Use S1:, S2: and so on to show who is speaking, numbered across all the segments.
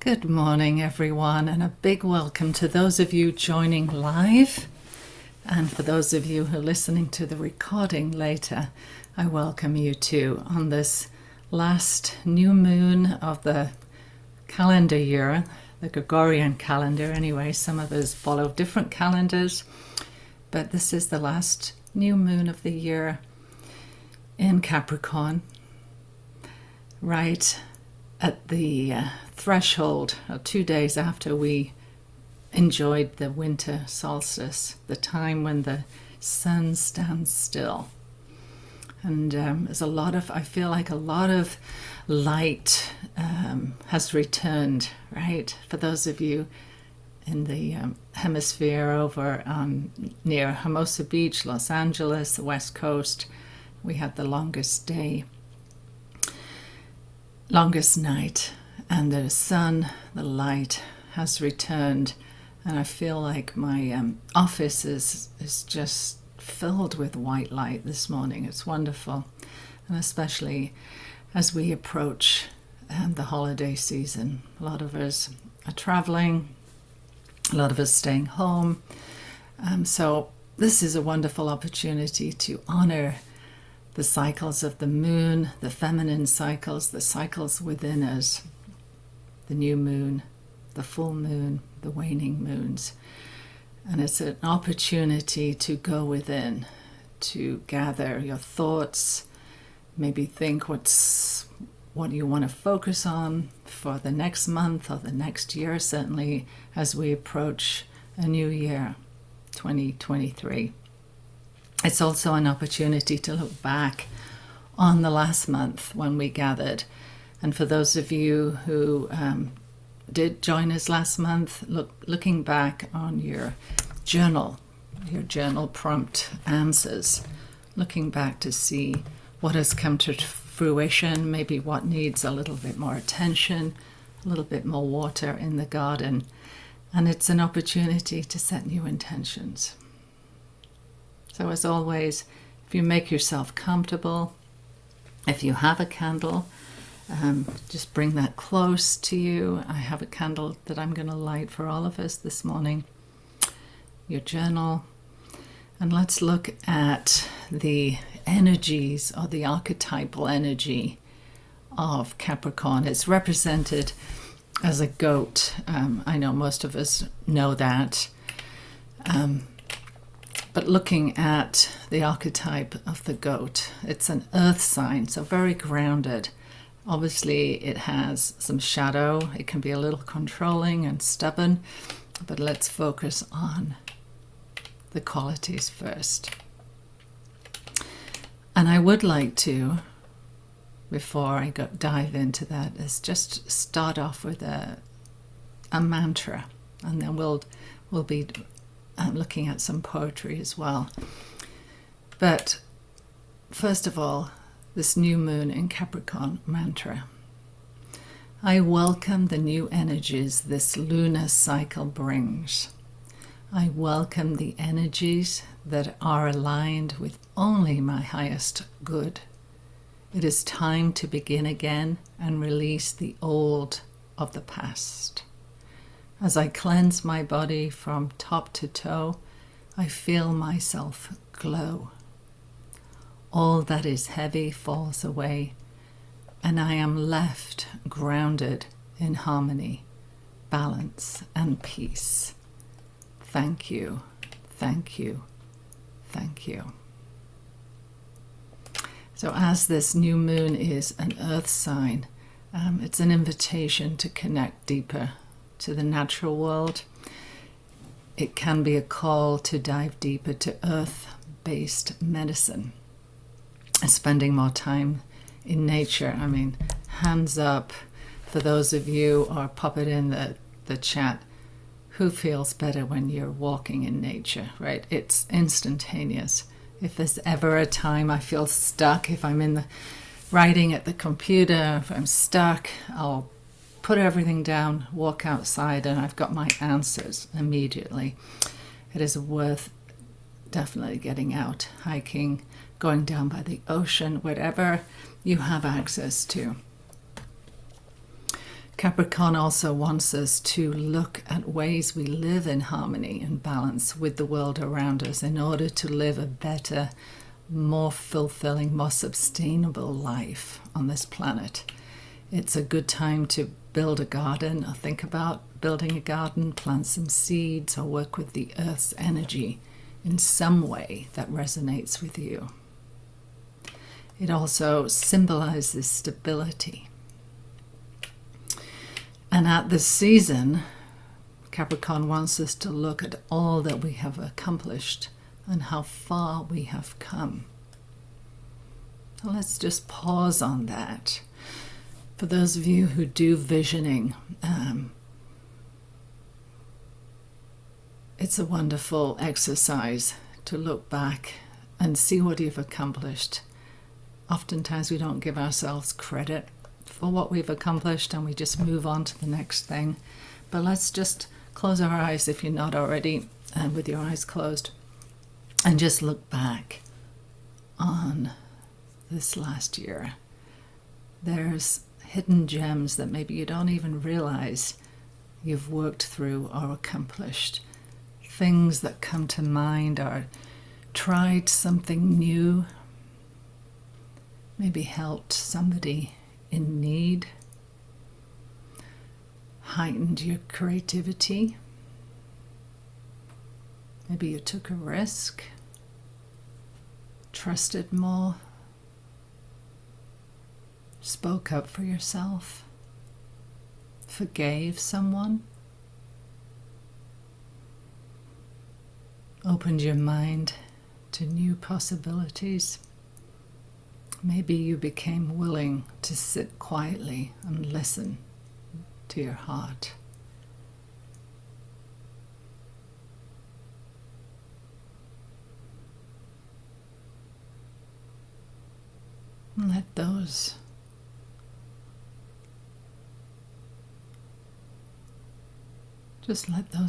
S1: Good morning, everyone, and a big welcome to those of you joining live. And for those of you who are listening to the recording later, I welcome you too on this last new moon of the calendar year, the Gregorian calendar anyway. Some of us follow different calendars, but this is the last new moon of the year in Capricorn, right at the threshold, 2 days after we enjoyed the winter solstice, the time when the sun stands still. And there's I feel like a lot of light has returned, right? For those of you in the hemisphere over near Hermosa Beach, Los Angeles, the West Coast, we had the longest night, and the sun, the light has returned, and I feel like my office is just filled with white light this morning. It's wonderful, and especially as we approach the holiday season. A lot of us are traveling, a lot of us staying home, so this is a wonderful opportunity to honor the cycles of the moon, the feminine cycles, the cycles within us, the new moon, the full moon, the waning moons. And it's an opportunity to go within, to gather your thoughts, maybe think what you want to focus on for the next month or the next year, certainly as we approach a new year, 2023. It's also an opportunity to look back on the last month when we gathered. And for those of you who did join us last month, looking back on your journal prompt answers, looking back to see what has come to fruition, maybe what needs a little bit more attention, a little bit more water in the garden. And it's an opportunity to set new intentions. So as always, if you make yourself comfortable, if you have a candle, just bring that close to you. I have a candle that I'm going to light for all of us this morning. Your journal. And let's look at the energies or the archetypal energy of Capricorn. It's represented as a goat. I know most of us know that. But looking at the archetype of the goat, it's an earth sign, so very grounded. Obviously, it has some shadow. It can be a little controlling and stubborn, but let's focus on the qualities first. And I would like to, before I dive into that, is just start off with a mantra, and then we'll be looking at some poetry as well. But first of all, this new moon in Capricorn mantra. I welcome the new energies this lunar cycle brings. I welcome the energies that are aligned with only my highest good. It is time to begin again and release the old of the past. As I cleanse my body from top to toe, I feel myself glow. All that is heavy falls away, and I am left grounded in harmony, balance, and peace. Thank you, thank you, thank you. So as this new moon is an earth sign, it's an invitation to connect deeper to the natural world. It can be a call to dive deeper to earth-based medicine and spending more time in nature. I mean, hands up for those of you, or pop it in the chat, who feels better when you're walking in nature, right? It's instantaneous. If there's ever a time I feel stuck, if I'm writing at the computer, if I'm stuck, I'll put everything down, walk outside, and I've got my answers immediately. It is worth definitely getting out, hiking, going down by the ocean, whatever you have access to. Capricorn also wants us to look at ways we live in harmony and balance with the world around us in order to live a better, more fulfilling, more sustainable life on this planet. It's a good time to build a garden or think about building a garden, plant some seeds, or work with the earth's energy in some way that resonates with you. It also symbolizes stability. And at this season, Capricorn wants us to look at all that we have accomplished and how far we have come. So let's just pause on that. For those of you who do visioning, it's a wonderful exercise to look back and see what you've accomplished. Oftentimes we don't give ourselves credit for what we've accomplished and we just move on to the next thing. But let's just close our eyes, if you're not already, with your eyes closed, and just look back on this last year. There's hidden gems that maybe you don't even realize you've worked through or accomplished. Things that come to mind are tried something new, maybe helped somebody in need, heightened your creativity. Maybe you took a risk, trusted more, spoke up for yourself, forgave someone, opened your mind to new possibilities. Maybe you became willing to sit quietly and listen to your heart. And let those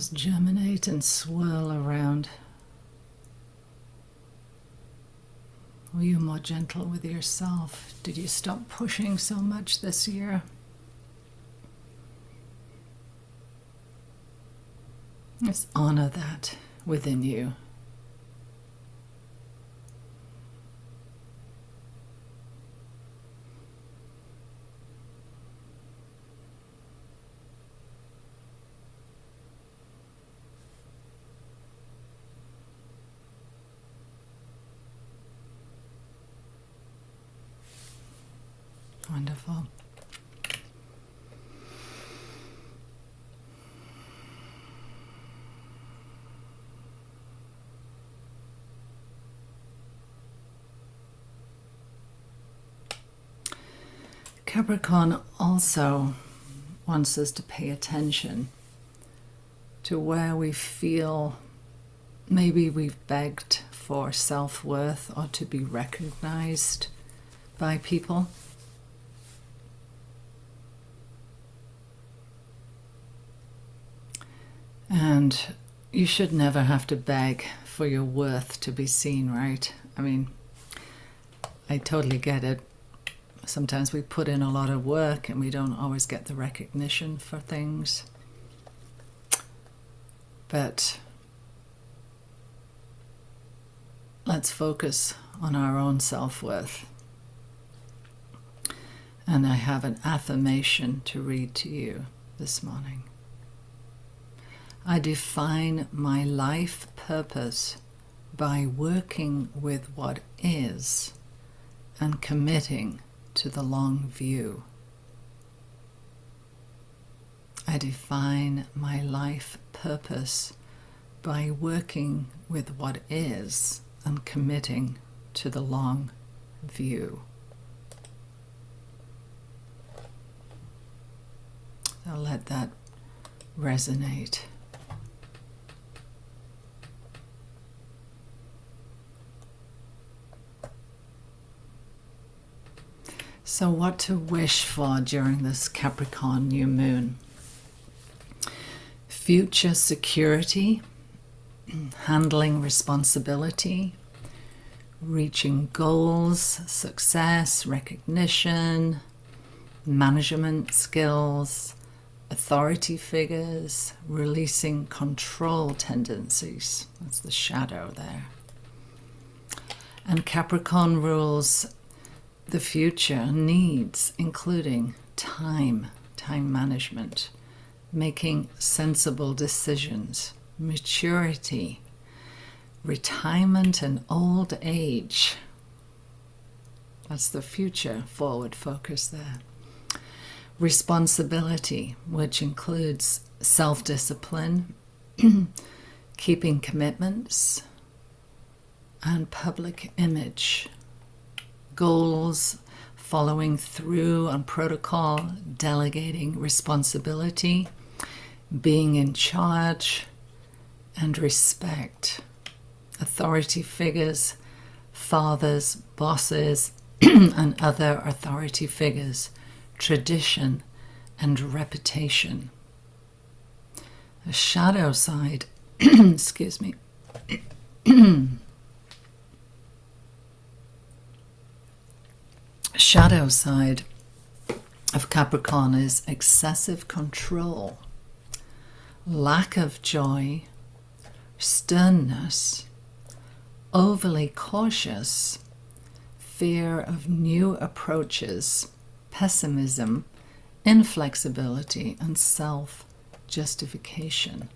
S1: germinate and swirl around. Were you more gentle with yourself? Did you stop pushing so much this year? Just honor that within you. Wonderful. Capricorn also wants us to pay attention to where we feel maybe we've begged for self-worth or to be recognized by people. And you should never have to beg for your worth to be seen, right? I mean, I totally get it. Sometimes we put in a lot of work and we don't always get the recognition for things. But let's focus on our own self-worth. And I have an affirmation to read to you this morning. I define my life purpose by working with what is and committing to the long view. I define my life purpose by working with what is and committing to the long view. I'll let that resonate. So what to wish for during this Capricorn New Moon? Future security, handling responsibility, reaching goals, success, recognition, management skills, authority figures, releasing control tendencies. That's the shadow there. And Capricorn rules the future needs, including time management, making sensible decisions, maturity, retirement and old age. That's the future forward focus there. Responsibility, which includes self-discipline, keeping commitments, and public image. Goals, following through on protocol, delegating responsibility, being in charge, and respect. Authority figures, fathers, bosses, and other authority figures, tradition, and reputation. The shadow side, excuse me, shadow side of Capricorn is excessive control, lack of joy, sternness, overly cautious, fear of new approaches, pessimism, inflexibility, and self-justification.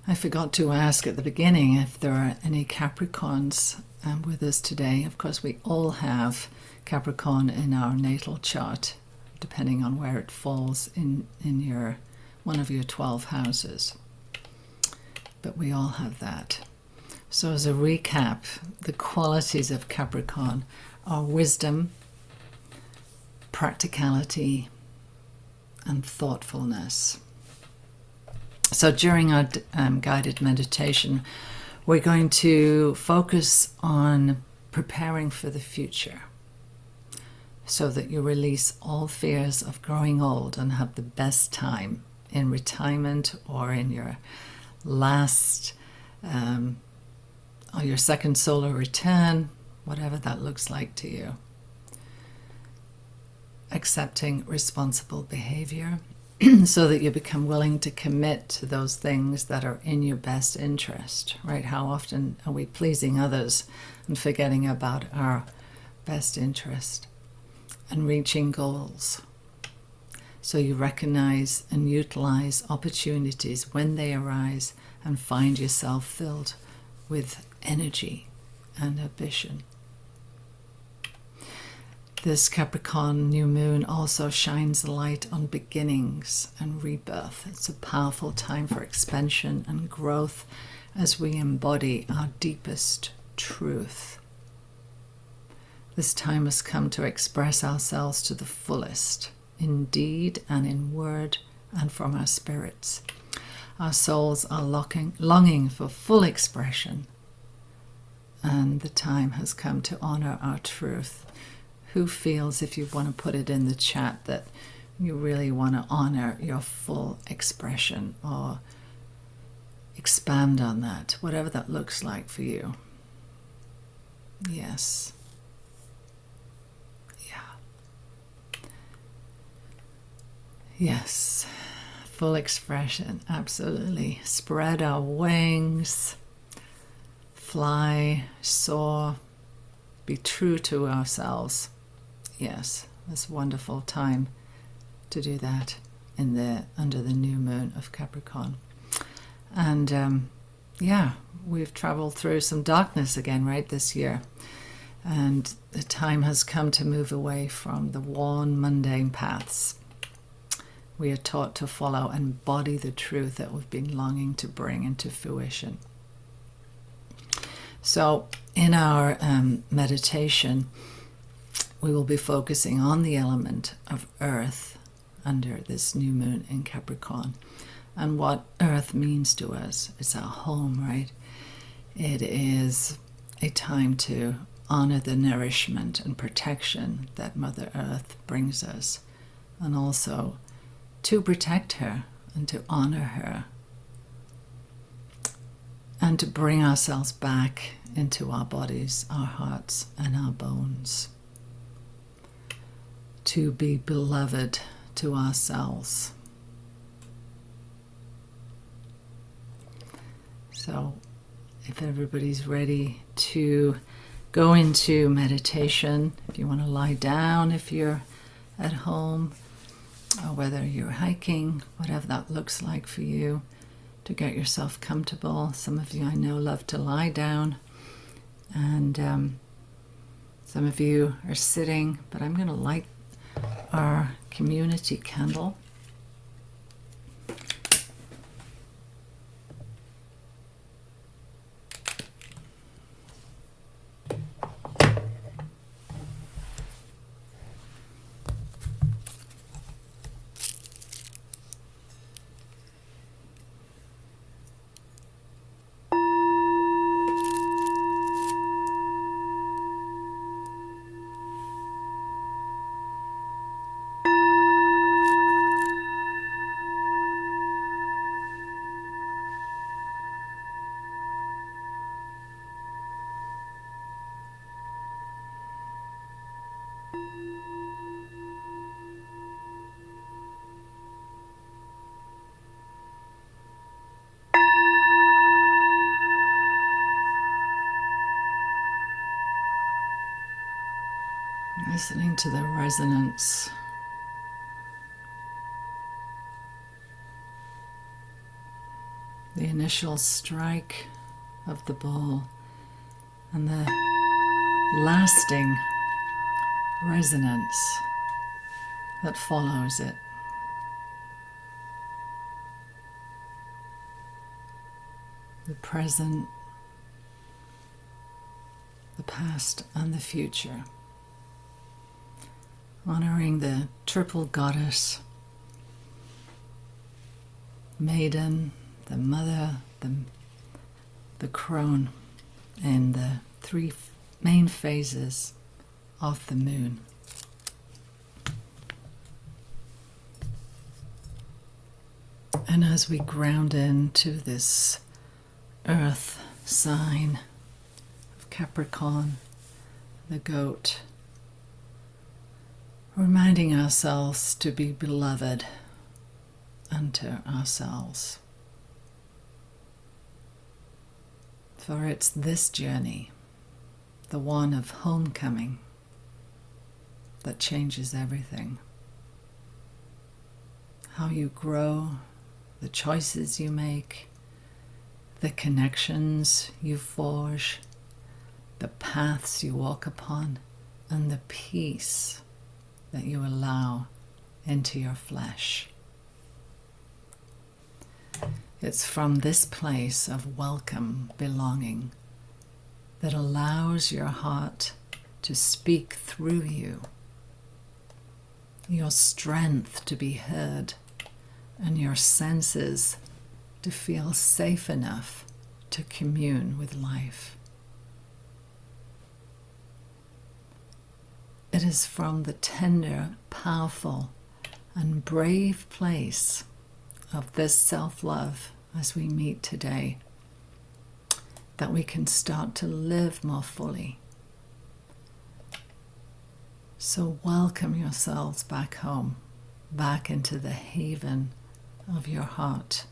S1: I forgot to ask at the beginning if there are any Capricorns with us today. Of course, we all have Capricorn in our natal chart, depending on where it falls in one of your 12 houses. But we all have that. So as a recap, the qualities of Capricorn are wisdom, practicality, and thoughtfulness. So during our guided meditation, we're going to focus on preparing for the future so that you release all fears of growing old and have the best time in retirement or in your last or your second solar return, whatever that looks like to you. Accepting responsible behavior so that you become willing to commit to those things that are in your best interest, right? How often are we pleasing others and forgetting about our best interest? And reaching goals. So you recognize and utilize opportunities when they arise and find yourself filled with energy and ambition. This Capricorn New Moon also shines a light on beginnings and rebirth. It's a powerful time for expansion and growth as we embody our deepest truth. This time has come to express ourselves to the fullest, in deed and in word and from our spirits. Our souls are longing for full expression, and the time has come to honor our truth. Who feels, if you want to put it in the chat, that you really want to honor your full expression or expand on that, whatever that looks like for you? Yes. Yes, full expression, absolutely. Spread our wings, fly, soar, be true to ourselves. Yes, it's a wonderful time to do that under the new moon of Capricorn. And yeah, we've traveled through some darkness again, right, this year. And the time has come to move away from the worn, mundane paths. We are taught to follow and embody the truth that we've been longing to bring into fruition. So in our meditation, we will be focusing on the element of earth under this new moon in Capricorn and what earth means to us. It's our home, right? It is a time to honor the nourishment and protection that Mother Earth brings us, and also to protect her and to honor her and to bring ourselves back into our bodies, our hearts, and our bones. to be beloved to ourselves. So if everybody's ready to go into meditation, if you want to lie down, if you're at home, or whether you're hiking, whatever that looks like for you, to get yourself comfortable. Some of you I know love to lie down, and some of you are sitting, but I'm going to light our community candle. Listening to the resonance. The initial strike of the ball and the lasting resonance that follows it. The present, the past, and the future. Honoring the triple goddess, maiden, the mother, the crone, and the three main phases of the moon. And as we ground into this earth sign of Capricorn, the goat, reminding ourselves to be beloved unto ourselves. For it's this journey, the one of homecoming, that changes everything. How you grow, the choices you make, the connections you forge, the paths you walk upon, and the peace that you allow into your flesh. It's from this place of welcome, belonging, that allows your heart to speak through you, your strength to be heard, and your senses to feel safe enough to commune with life. It is from the tender, powerful, and brave place of this self-love as we meet today that we can start to live more fully. So welcome yourselves back home, back into the haven of your heart.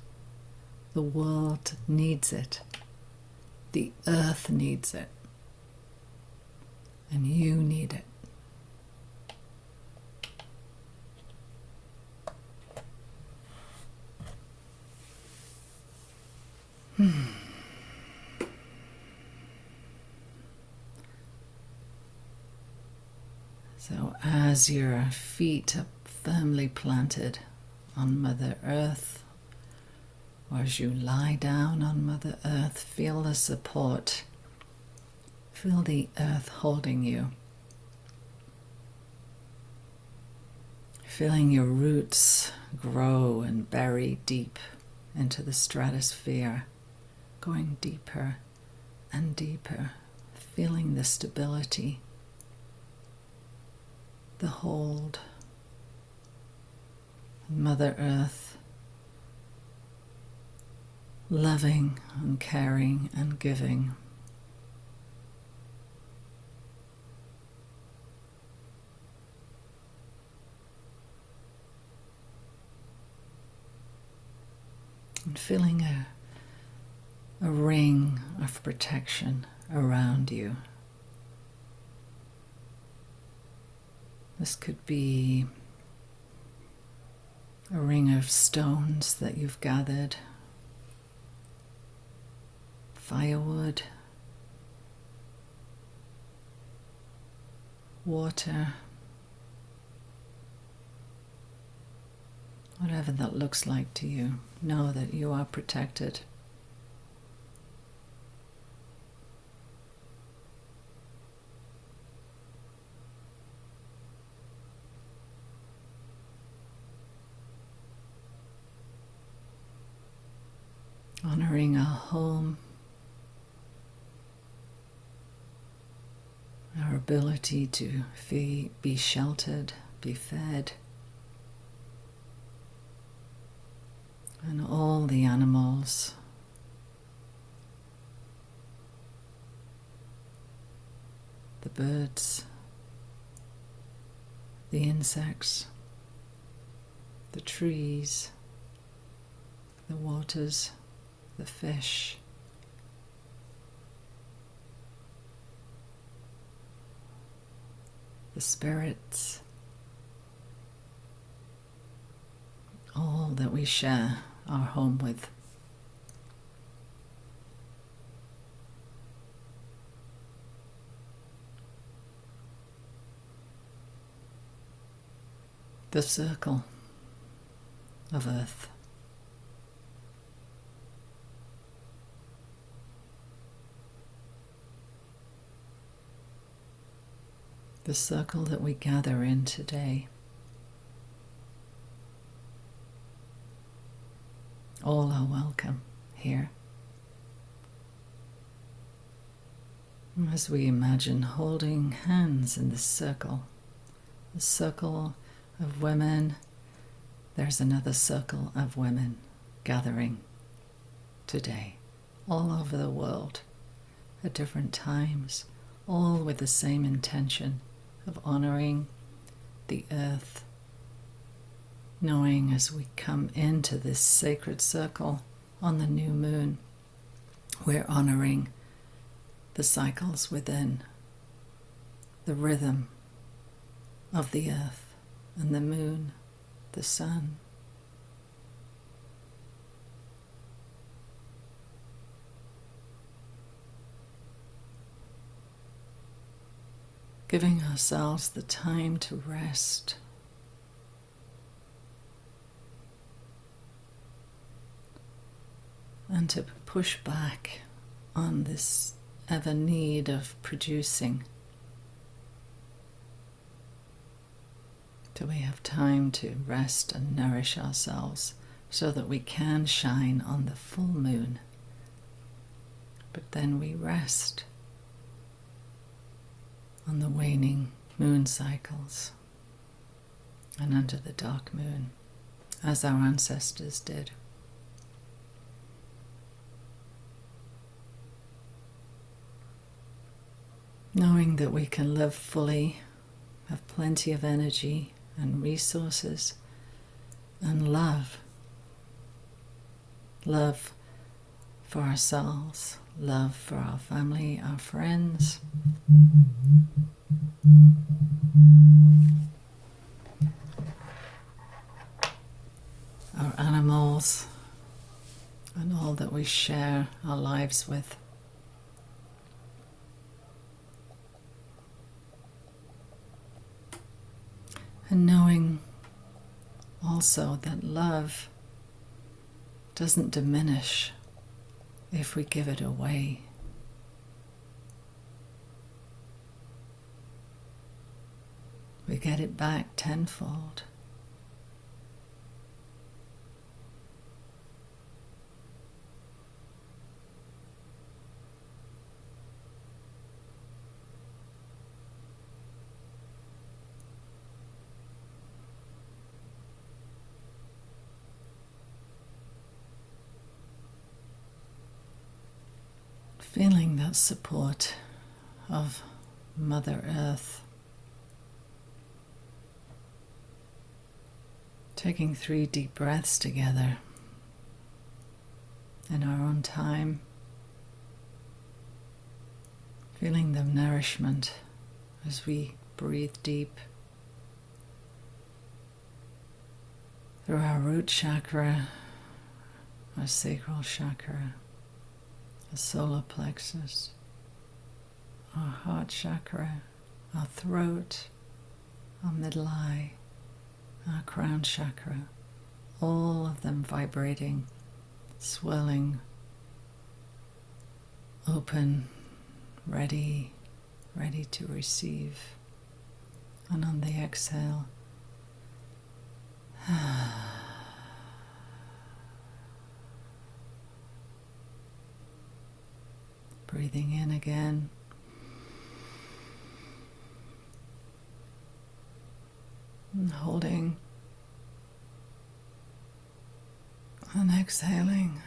S1: The world needs it. The earth needs it. And you need it. So as your feet are firmly planted on Mother Earth, or as you lie down on Mother Earth, feel the support. Feel the earth holding you. Feeling your roots grow and bury deep into the stratosphere, going deeper and deeper, feeling the stability, the hold. Mother Earth, loving and caring and giving. and feeling a ring of protection around you. This could be a ring of stones that you've gathered, firewood, water, whatever that looks like to you. Know that you are protected. Honoring our home, our ability to be sheltered, be fed, and all the animals, the birds, the insects, the trees, the waters, the fish, the spirits, all that we share our home with. The circle of Earth. The circle that we gather in today. All are welcome here. As we imagine holding hands in this circle, the circle of women, there's another circle of women gathering today, all over the world, at different times, all with the same intention of honoring the earth, knowing as we come into this sacred circle on the new moon, we're honoring the cycles within, the rhythm of the earth and the moon, the sun. Giving ourselves the time to rest. And to push back on this ever need of producing. Do we have time to rest and nourish ourselves so that we can shine on the full moon? But then we rest on the waning moon cycles and under the dark moon, as our ancestors did. Knowing that we can live fully, have plenty of energy and resources, and love. Love for ourselves, love for our family, our friends. Our animals, and all that we share our lives with. And knowing also that love doesn't diminish if we give it away. We get it back tenfold. Feeling that support of Mother Earth. Taking 3 deep breaths together. in our own time, feeling the nourishment as we breathe deep through our root chakra, our sacral chakra, the solar plexus, our heart chakra, our throat, our middle eye, our crown chakra, all of them vibrating, swelling, open, ready to receive. And on the exhale, breathing in again. And holding. And exhaling.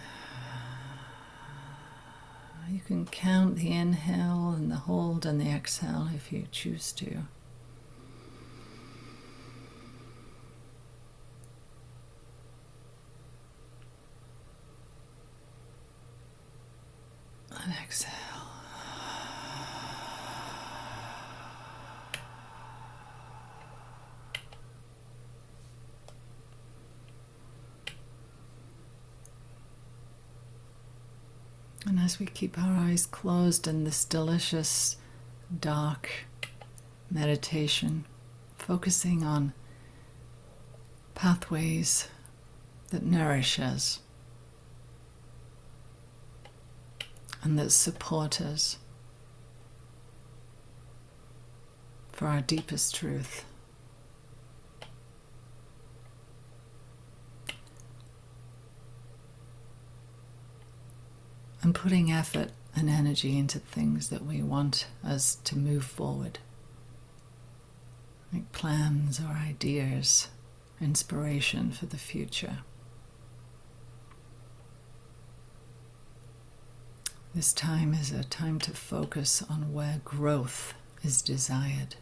S1: You can count the inhale and the hold and the exhale if you choose to. And exhale. And as we keep our eyes closed in this delicious, dark meditation, focusing on pathways that nourish us and that support us for our deepest truth. And putting effort and energy into things that we want us to move forward, like plans or ideas, inspiration for the future. This time is a time to focus on where growth is desired.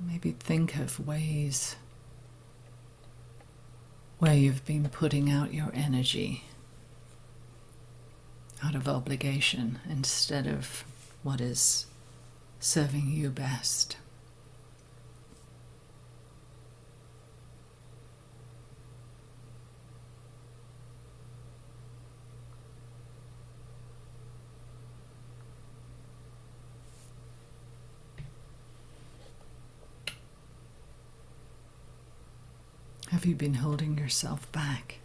S1: Maybe think of ways where you've been putting out your energy out of obligation instead of what is serving you best. Have you been holding yourself back?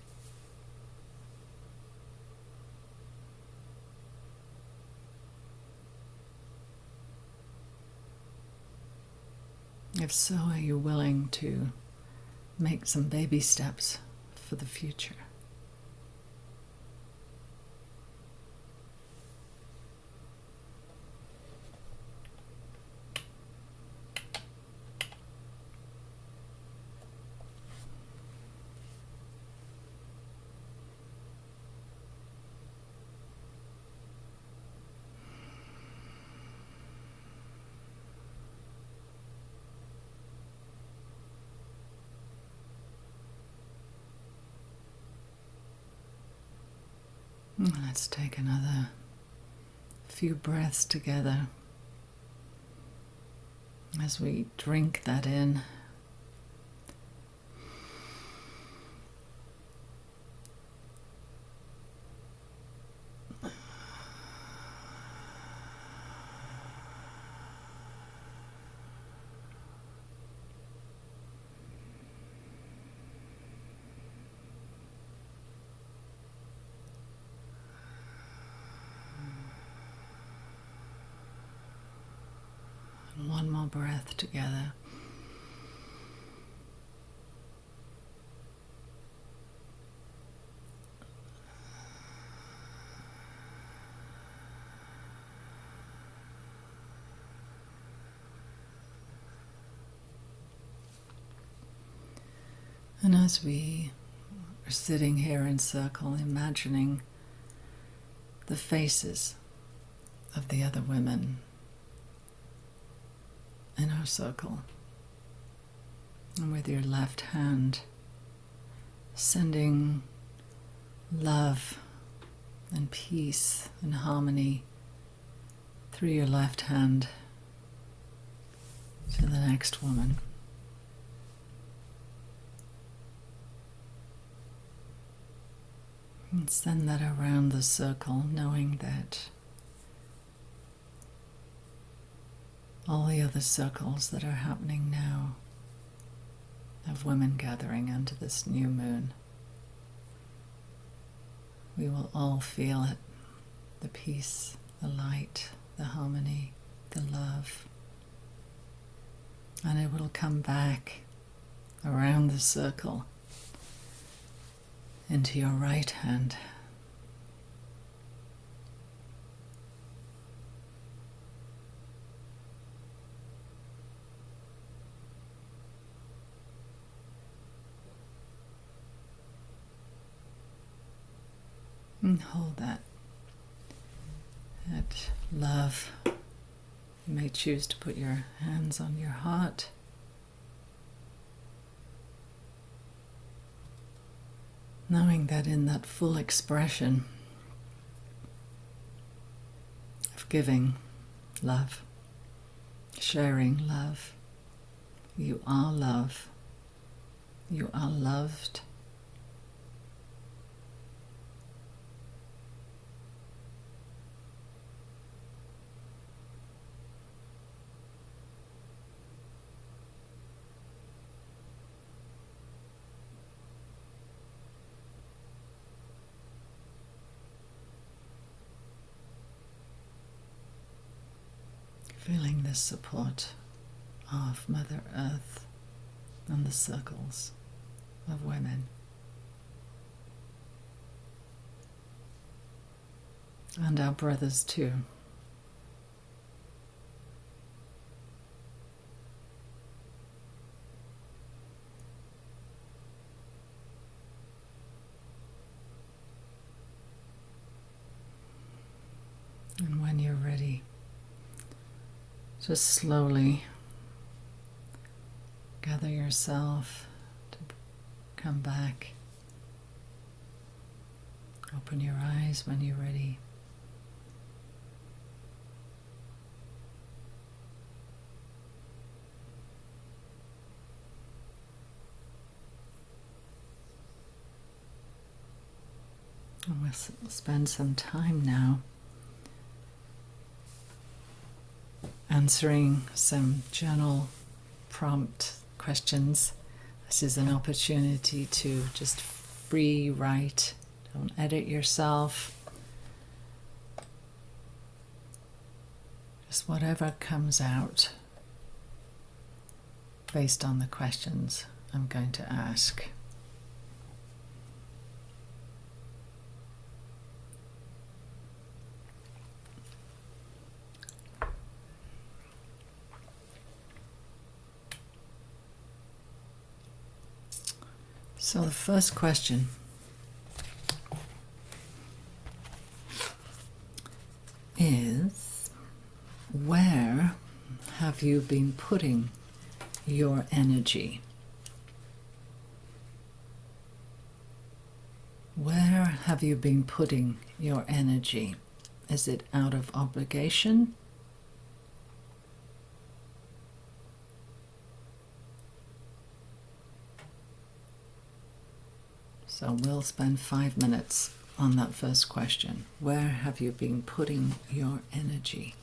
S1: If so, are you willing to make some baby steps for the future? Let's take another few breaths together as we drink that in. One more breath together. And as we are sitting here in circle, imagining the faces of the other women in our circle, And with your left hand, sending love and peace and harmony through your left hand to the next woman. And send that around the circle, knowing that all the other circles that are happening now of women gathering under this new moon, we will all feel it, the peace, the light, the harmony, the love. And it will come back around the circle into your right hand. And hold that love. You may choose to put your hands on your heart. Knowing that in that full expression of giving love, sharing love, you are love, you are loved. Feeling the support of Mother Earth and the circles of women. And our brothers too. And when you're ready, just slowly gather yourself to come back. Open your eyes when you're ready. And we'll spend some time now answering some general prompt questions. This is an opportunity to just free write. Don't edit yourself. Just whatever comes out based on the questions I'm going to ask. So the first question is, where have you been putting your energy? Where have you been putting your energy? Is it out of obligation? So we'll spend 5 minutes on that first question. Where have you been putting your energy?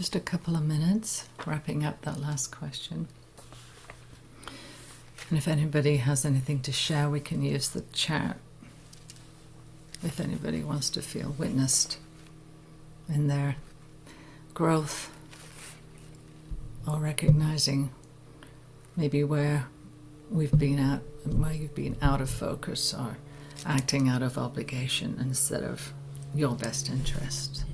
S1: just a couple of minutes, wrapping up that last question. And if anybody has anything to share, we can use the chat. If anybody wants to feel witnessed in their growth, or recognizing maybe where we've been at, where you've been out of focus or acting out of obligation instead of your best interest.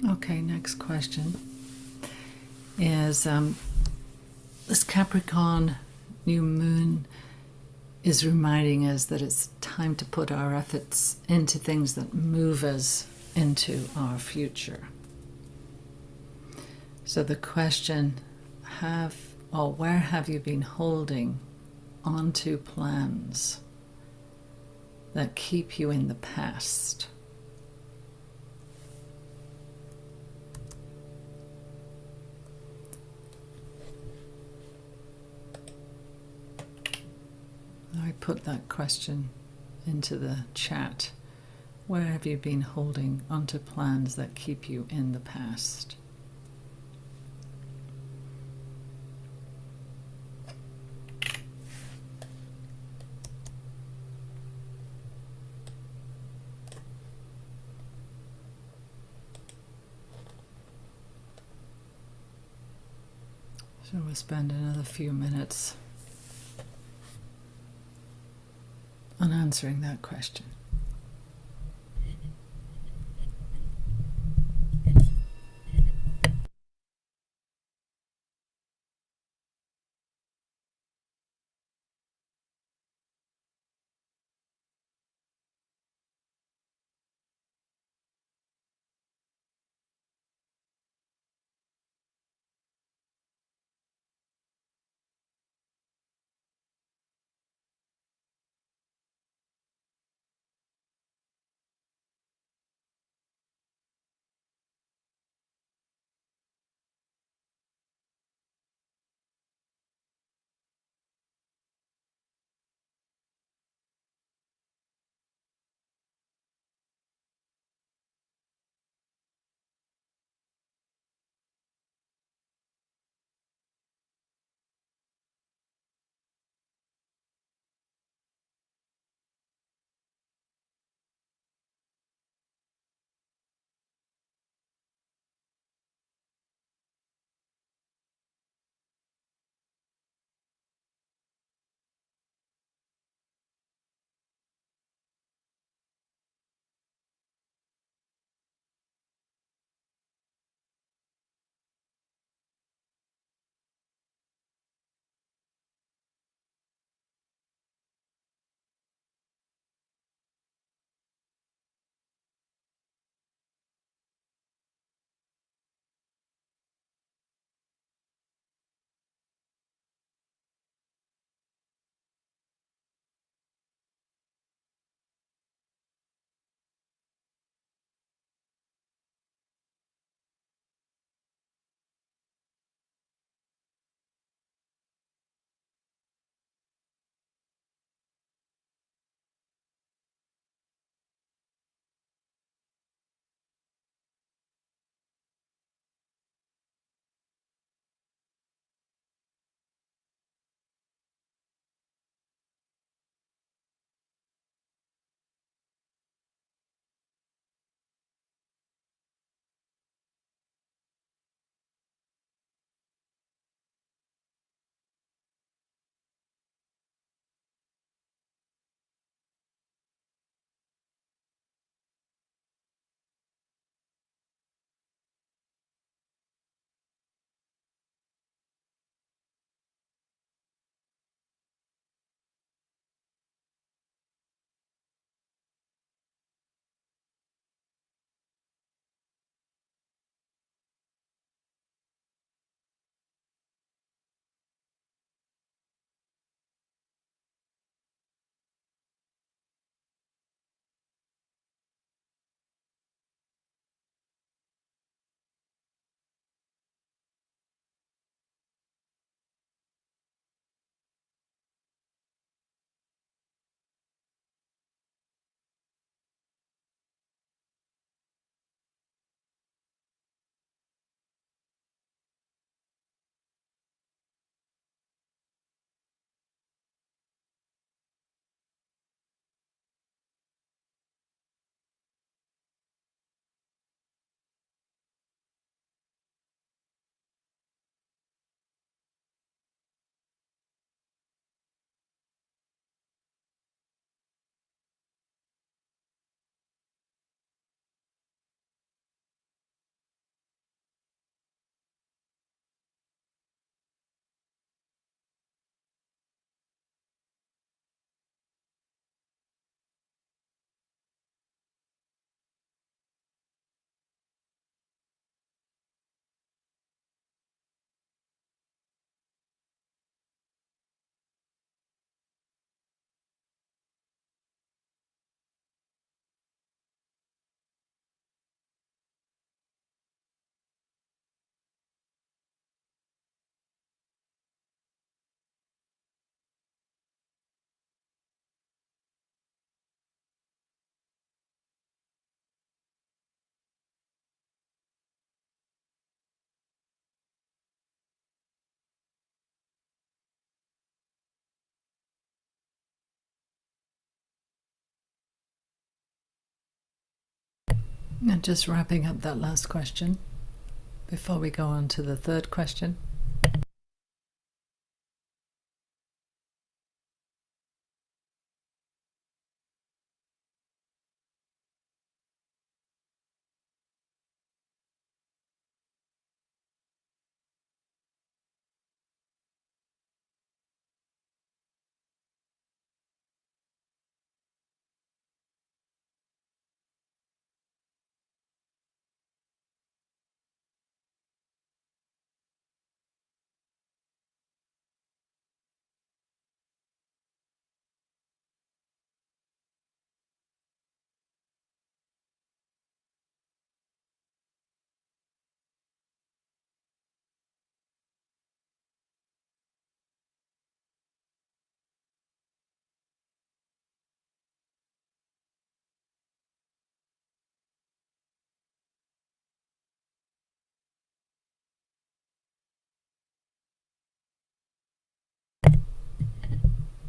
S1: Okay, next question is this Capricorn New Moon is reminding us that it's time to put our efforts into things that move us into our future. So the question, where have you been holding onto plans that keep you in the past? I put that question into the chat. Where have you been holding onto plans that keep you in the past? So we'll spend another few minutes on answering that question. And just wrapping up that last question before we go on to the third question.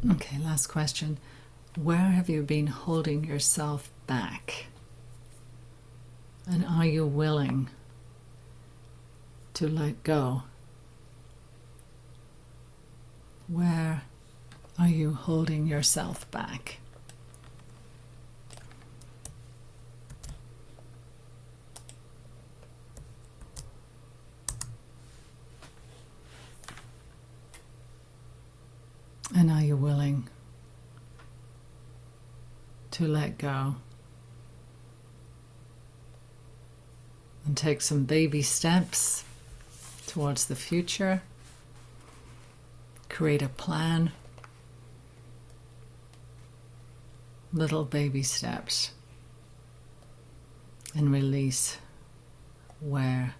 S1: Okay, last question. Where have you been holding yourself back? And are you willing to let go? Where are you holding yourself back? And are you willing to let go and take some baby steps towards the future? Create a plan. Little baby steps. And release where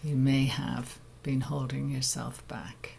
S1: you may have been holding yourself back.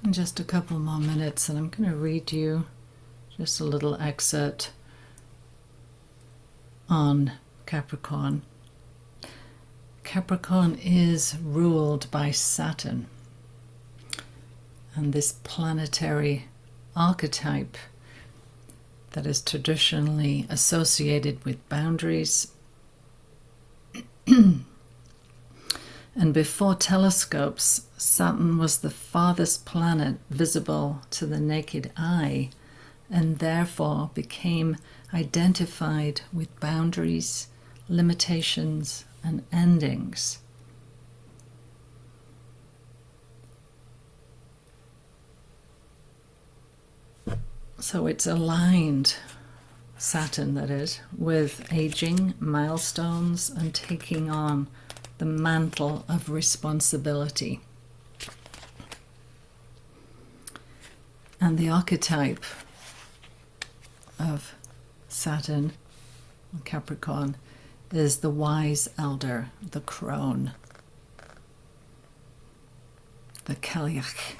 S1: In just a couple more minutes, and I'm going to read you just a little excerpt on Capricorn. Capricorn is ruled by Saturn, and this planetary archetype that is traditionally associated with boundaries. And before telescopes, Saturn was the farthest planet visible to the naked eye, and therefore became identified with boundaries, limitations, and endings. So it's aligned, Saturn that is, with aging, milestones, and taking on the mantle of responsibility. And the archetype of Saturn, Capricorn, is the wise elder, the crone, the Cailleach,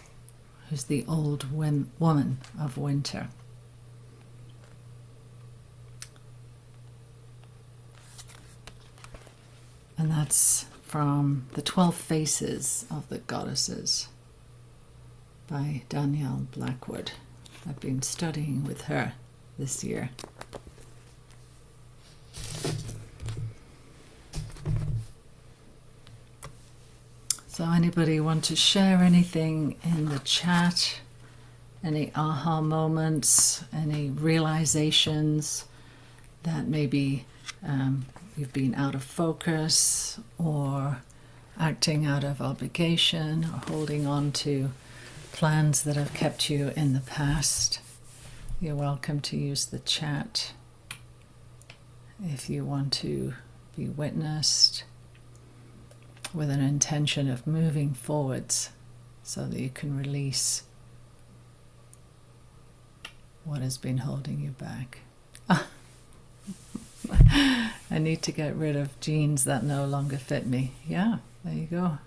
S1: who's the old woman of winter. And that's from the 12 Faces of the Goddesses by Danielle Blackwood. I've been studying with her this year. So anybody want to share anything in the chat? Any aha moments, any realizations that maybe you've been out of focus or acting out of obligation or holding on to plans that have kept you in the past? You're welcome to use the chat if you want to be witnessed with an intention of moving forwards so that you can release what has been holding you back. I need to get rid of jeans that no longer fit me. Yeah, there you go.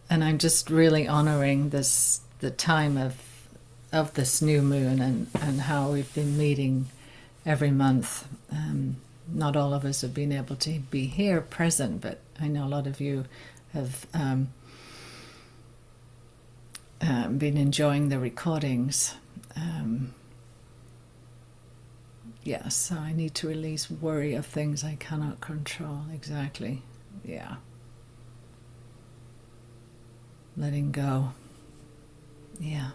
S1: And I'm just really honoring this, the time of this new moon, and how we've been meeting every month. Not all of us have been able to be here present, but I know a lot of you have been enjoying the recordings. Yes, so I need to release worry of things I cannot control. Exactly. Yeah. Letting go. Yeah.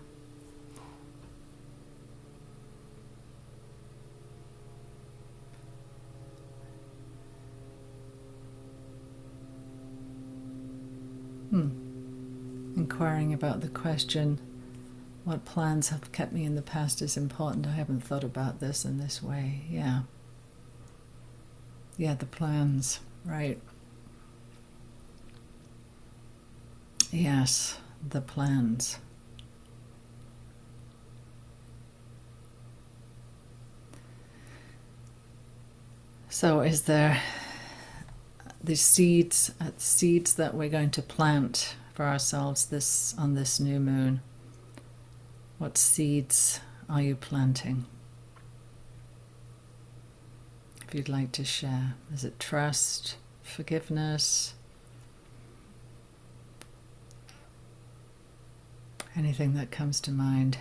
S1: Inquiring about the question, what plans have kept me in the past is important. I haven't thought about this in this way. Yeah. Yeah, the plans, right. Yes, the plans. So is there the seeds that we're going to plant for ourselves on this new moon? What seeds are you planting? If you'd like to share, is it trust, forgiveness, anything that comes to mind?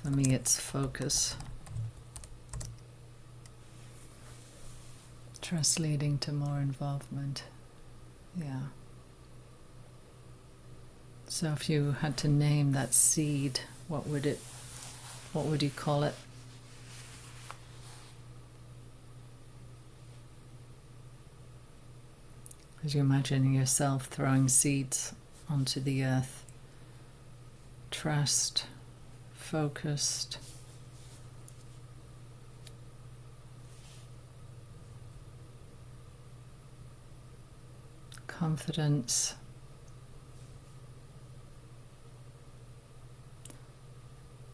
S1: For me, it's focus. Trust leading to more involvement. Yeah. So if you had to name that seed, what would you call it? As you imagine yourself throwing seeds onto the earth. Trust, focused, confidence,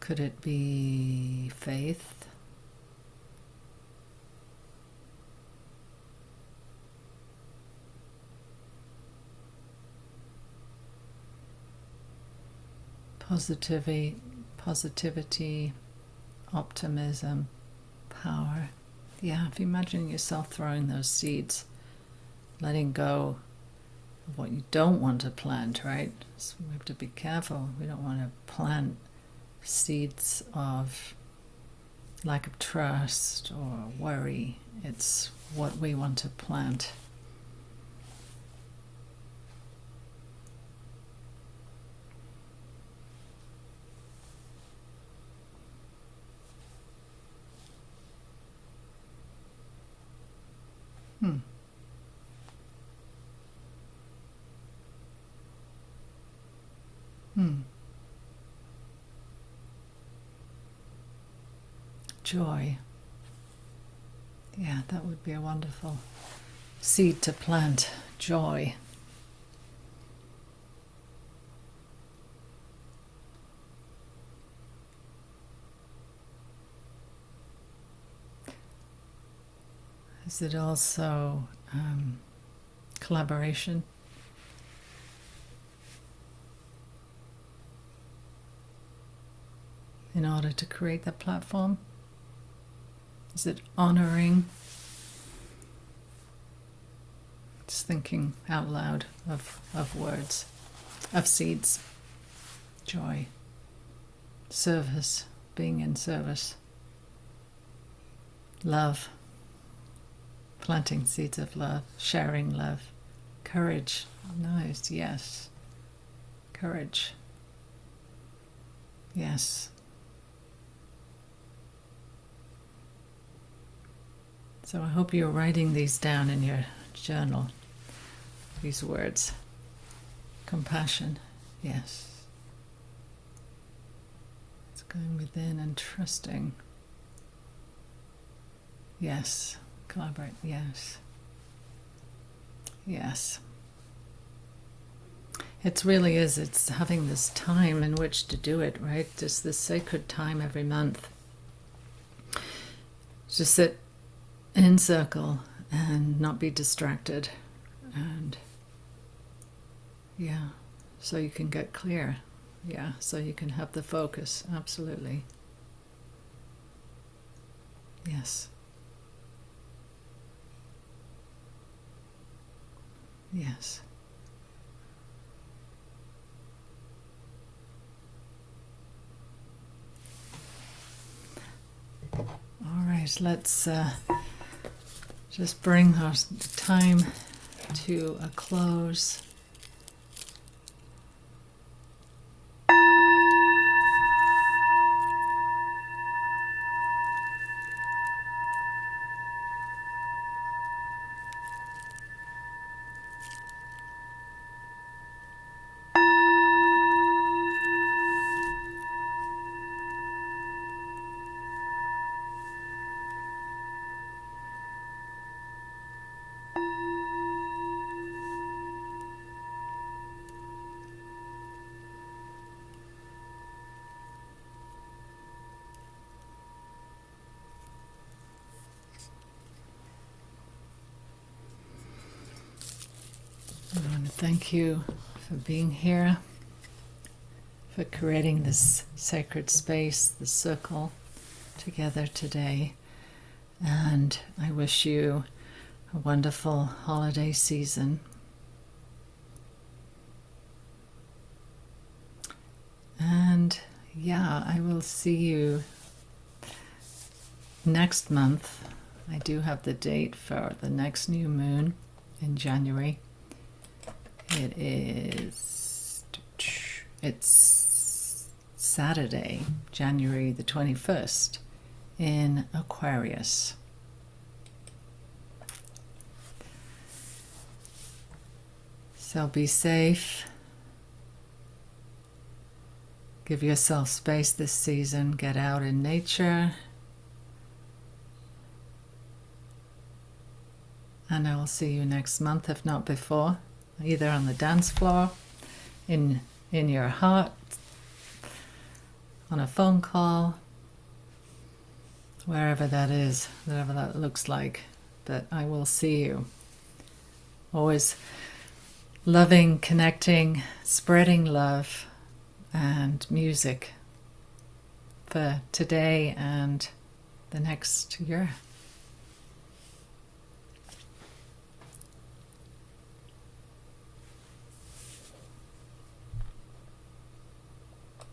S1: Could it be faith? Positivity, optimism, power. Yeah, if you imagine yourself throwing those seeds, letting go of what you don't want to plant, right? So we have to be careful. We don't want to plant seeds of lack of trust or worry. It's what we want to plant. Joy. Yeah, that would be a wonderful seed to plant. Joy. Is it also collaboration? In order to create that platform? Is it honoring? Just thinking out loud of words, of seeds. Joy. Service, being in service. Love. Planting seeds of love, sharing love. Courage. Nice, yes. Courage. Yes. So I hope you're writing these down in your journal, these words. Compassion, yes. It's going within and trusting. Yes. Collaborate, yes. Yes. It really is. It's having this time in which to do it, right? Just this sacred time every month. Just sit in circle and not be distracted. And yeah, so you can get clear. Yeah, so you can have the focus. Absolutely. Yes. Yes. All right, let's just bring our time to a close. I want to thank you for being here, for creating this sacred space, the circle together today. And I wish you a wonderful holiday season. And yeah, I will see you next month. I do have the date for the next new moon in January. It's Saturday, January the 21st in Aquarius. So be safe. Give yourself space this season. Get out in nature. And I will see you next month, if not before, either on the dance floor, in your heart, on a phone call, wherever that is, whatever that looks like. But I will see you. Always loving, connecting, spreading love and music for today and the next year.